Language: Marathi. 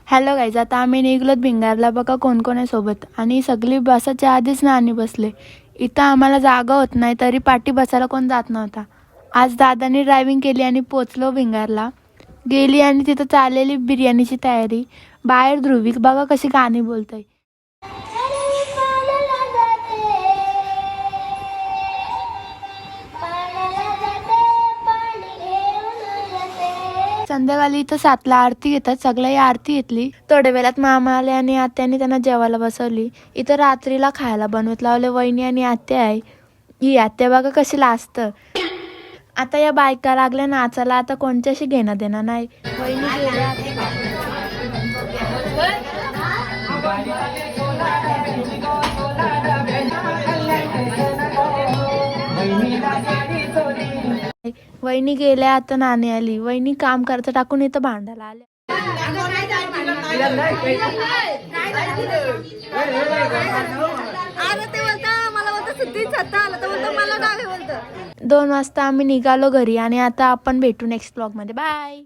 हॅलो गाईज, आता आम्ही निघलोत भिंगारला. बघा कोण कोण आहे सोबत. आणि सगळी बसाच्या आधीच नानी बसले. इथं आम्हाला जागा होत नाही तरी पाठी बसायला कोण जात नव्हता. आज दादानी ड्रायव्हिंग केली आणि पोचलो भिंगारला. गेली आणि तिथं चाललेली बिर्याणीची तयारी. बाहेर ध्रुवी बघा कशी गाणी बोलतय. संध्याकाळी इथं 7ला आरती घेतात. सगळ्या आरती घेतली. थोड्या वेळात मामा आले आणि आत्याने त्यांना जेवायला बसवली. इथं रात्रीला खायला बनवत लावले. वहिनी आणि आत्या आहे. ही आत्या बघा कशी लाजत. आता या बायका लागल्या नाचायला. आता कोणत्याशी घेणं देणं नाही. वहिनी गेल्या. वहिनी गेल्या. आता नाणी आली. वहिनी काम करता टाकून इथं भांडायला आल्या. दोन वाजता आम्ही निघालो घरी आणि आता आपण भेटू नेक्स्ट ब्लॉग मध्ये. बाय.